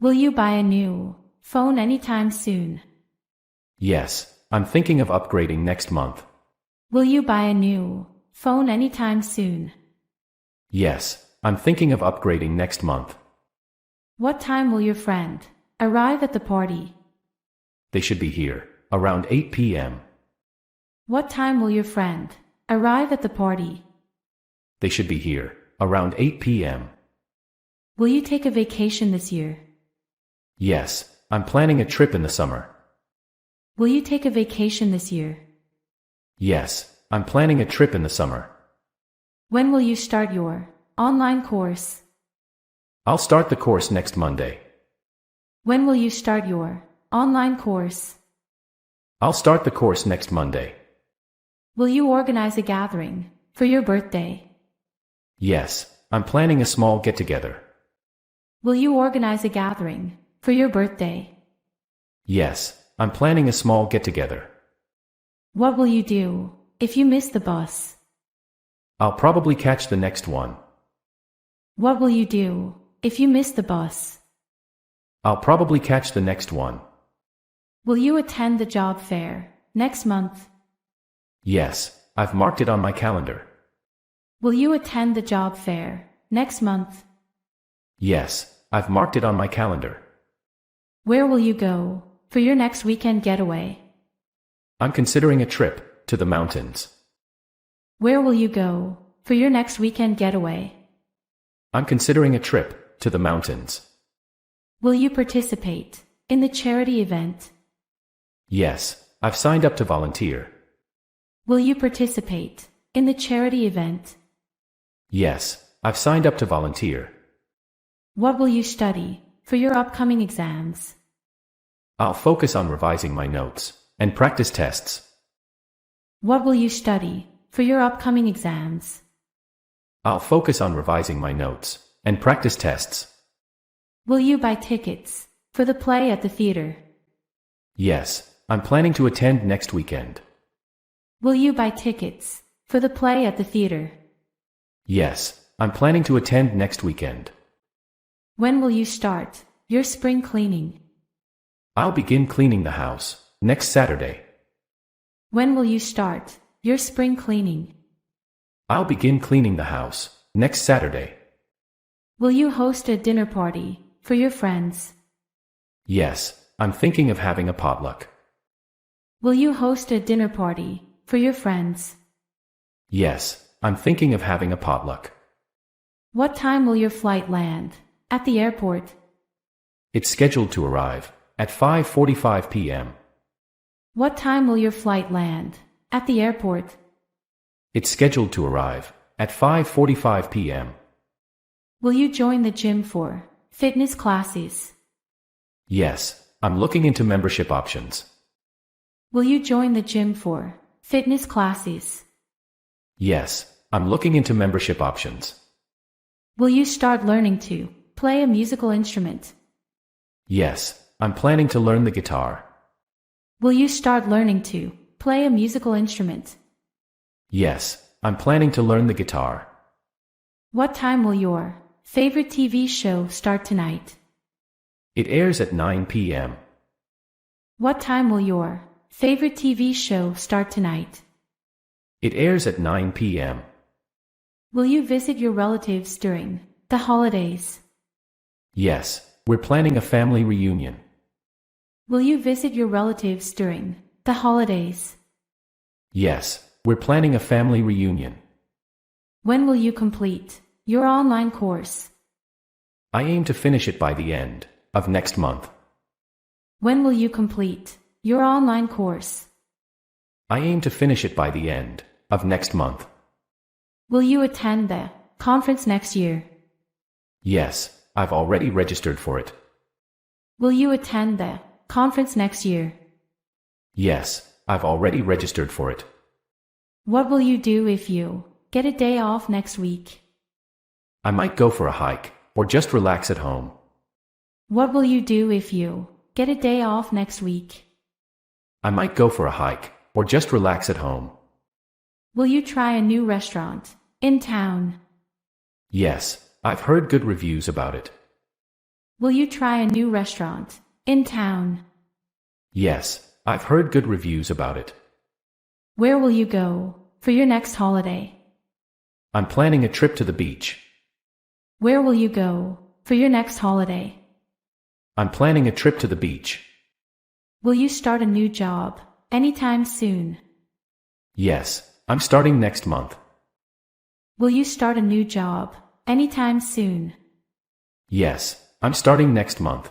Will you buy a new phone anytime soon? Yes, I'm thinking of upgrading next month. Will you buy a new phone anytime soon? Yes, I'm thinking of upgrading next month. What time will your friend arrive at the party? They should be here around 8 p.m. What time will your friend arrive at the party? They should be here around 8 p.m. Will you take a vacation this year? Yes, I'm planning a trip in the summer. Will you take a vacation this year? Yes, I'm planning a trip in the summer. When will you start your online course? I'll start the course next Monday. When will you start your online course? I'll start the course next Monday. Will you organize a gathering for your birthday? Yes, I'm planning a small get-together. Will you organize a gathering for your birthday? Yes, I'm planning a small get-together. What will you do if you miss the bus? I'll probably catch the next one. What will you do if you miss the bus? I'll probably catch the next one. Will you attend the job fair next month? Yes, I've marked it on my calendar. Will you attend the job fair next month? Yes, I've marked it on my calendar. Where will you go for your next weekend getaway? I'm considering a trip to the mountains. Where will you go for your next weekend getaway? I'm considering a trip to the mountains. Will you participate in the charity event? Yes, I've signed up to volunteer. Will you participate in the charity event? Yes, I've signed up to volunteer. What will you study for your upcoming exams? I'll focus on revising my notes and practice tests. What will you study for your upcoming exams? I'll focus on revising my notes and practice tests. Will you buy tickets for the play at the theater? Yes, I'm planning to attend next weekend. Will you buy tickets for the play at the theater? Yes, I'm planning to attend next weekend. When will you start your spring cleaning? I'll begin cleaning the house next Saturday. When will you start your spring cleaning? I'll begin cleaning the house next Saturday. Will you host a dinner party for your friends? Yes, I'm thinking of having a potluck. Will you host a dinner party for your friends? Yes, I'm thinking of having a potluck. What time will your flight land at the airport? It's scheduled to arrive at 5:45 p.m. What time will your flight land at the airport? It's scheduled to arrive at 5:45 p.m. Will you join the gym for fitness classes? Yes, I'm looking into membership options. Will you join the gym for fitness classes? Yes, I'm looking into membership options. Will you start learning to play a musical instrument? Yes, I'm planning to learn the guitar. Will you start learning to play a musical instrument? Yes, I'm planning to learn the guitar. What time will your favorite TV show start tonight? It airs at 9 p.m. What time will your favorite TV show start tonight? It airs at 9 p.m. Will you visit your relatives during the holidays? Yes, we're planning a family reunion. Will you visit your relatives during the holidays? Yes, we're planning a family reunion. When will you complete your online course? I aim to finish it by the end of next month. When will you complete your online course? I aim to finish it by the end of next month. Will you attend the conference next year? Yes, I've already registered for it. Will you attend the conference next year? Yes, I've already registered for it. What will you do if you get a day off next week? I might go for a hike or just relax at home. What will you do if you get a day off next week? I might go for a hike or just relax at home. Will you try a new restaurant in town? Yes, I've heard good reviews about it. Will you try a new restaurant in town? Yes, I've heard good reviews about it. Where will you go for your next holiday? I'm planning a trip to the beach. Where will you go for your next holiday? I'm planning a trip to the beach. Will you start a new job anytime soon? Yes, I'm starting next month. Will you start a new job anytime soon? Yes, I'm starting next month.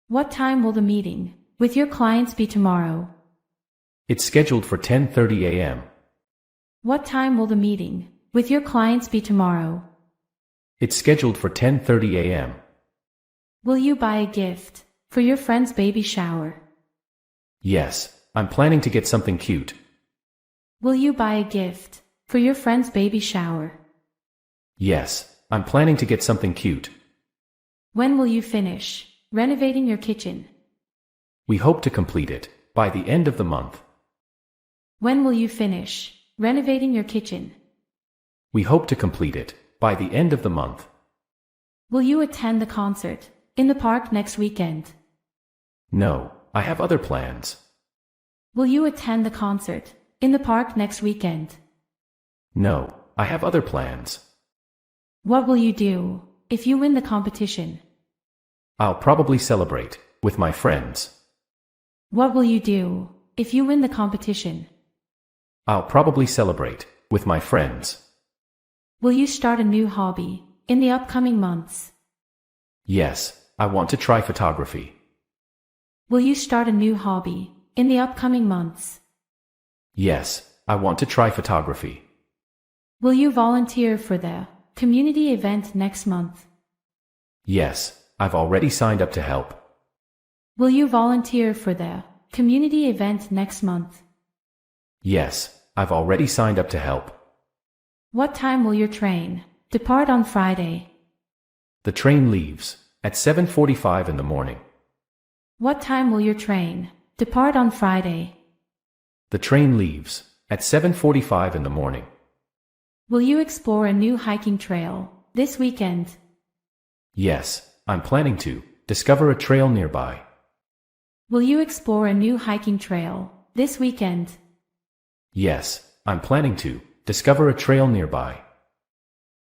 What time will the meeting with your clients be tomorrow? It's scheduled for 10:30 a.m. What time will the meeting with your clients be tomorrow? It's scheduled for 10:30 a.m. Will you buy a gift for your friend's baby shower? Yes, I'm planning to get something cute. Will you buy a gift for your friend's baby shower? Yes, I'm planning to get something cute. When will you finish renovating your kitchen? We hope to complete it by the end of the month. When will you finish renovating your kitchen? We hope to complete it by the end of the month. Will you attend the concert in the park next weekend? No, I have other plans. Will you attend the concert in the park next weekend? No, I have other plans. What will you do if you win the competition? I'll probably celebrate with my friends. What will you do if you win the competition? I'll probably celebrate with my friends. Will you start a new hobby in the upcoming months? Yes, I want to try photography. Will you start a new hobby in the upcoming months? Yes, I want to try photography. Will you volunteer for the community event next month? Yes, I've already signed up to help. Will you volunteer for the community event next month? Yes, I've already signed up to help. What time will your train depart on Friday? The train leaves at 7:45 in the morning. What time will your train depart on Friday? The train leaves at 7:45 in the morning. Will you explore a new hiking trail this weekend? Yes, I'm planning to discover a trail nearby. Will you explore a new hiking trail this weekend? Yes, I'm planning to discover a trail nearby.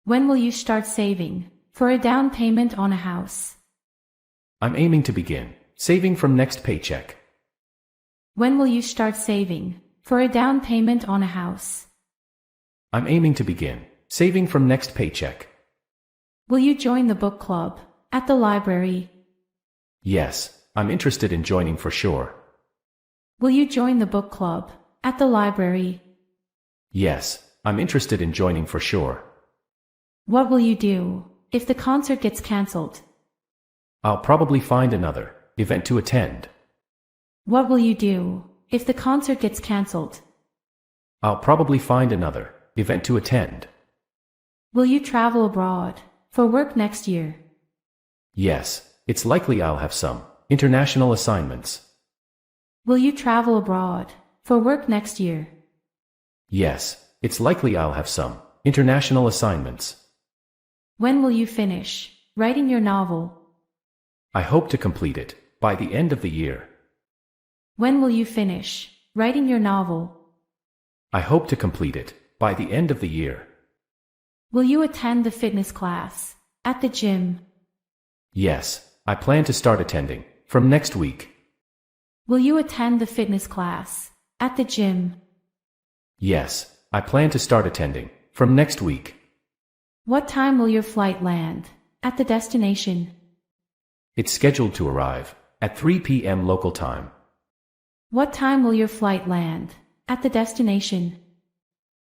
When will you start saving for a down payment on a house? I'm aiming to begin saving from next paycheck. When will you start saving for a down payment on a house? I'm aiming to begin saving from next paycheck. Will you join the book club at the library? Yes, I'm interested in joining for sure. Will you join the book club at the library? Yes, I'm interested in joining for sure. What will you do if the concert gets cancelled? I'll probably find another event to attend. What will you do if the concert gets cancelled? I'll probably find another event to attend. Will you travel abroad for work next year? Yes, it's likely I'll have some international assignments. Will you travel abroad for work next year? Yes, it's likely I'll have some international assignments. When will you finish writing your novel? I hope to complete it by the end of the year. When will you finish writing your novel? I hope to complete it by the end of the year. Will you attend the fitness class at the gym? Yes, I plan to start attending from next week. Will you attend the fitness class at the gym? Yes, I plan to start attending from next week. What time will your flight land at the destination? It's scheduled to arrive at 3 p.m. local time. What time will your flight land at the destination?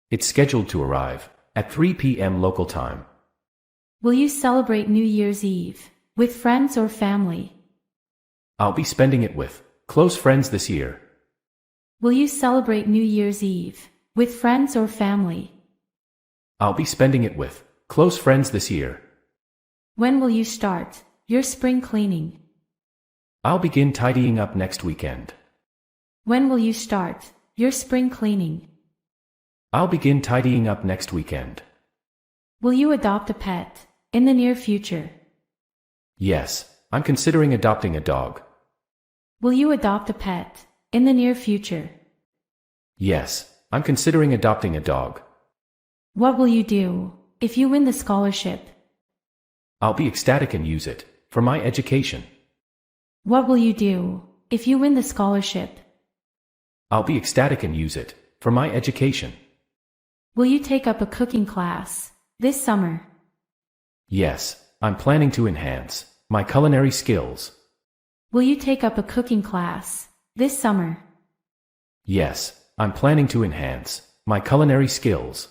It's scheduled to arrive at 3 p.m. local time. Will you celebrate New Year's Eve with friends or family? I'll be spending it with close friends this year. Will you celebrate New Year's Eve with friends or family? I'll be spending it with close friends this year. When will you start your spring cleaning? I'll begin tidying up next weekend. When will you start your spring cleaning? I'll begin tidying up next weekend. Will you adopt a pet in the near future? Yes, I'm considering adopting a dog. Will you adopt a pet in the near future? Yes, I'm considering adopting a dog. What will you do if you win the scholarship? I'll be ecstatic and use it for my education. What will you do if you win the scholarship? I'll be ecstatic and use it for my education. Will you take up a cooking class this summer? Yes, I'm planning to enhance my culinary skills. Will you take up a cooking class this summer? Yes, I'm planning to enhance my culinary skills.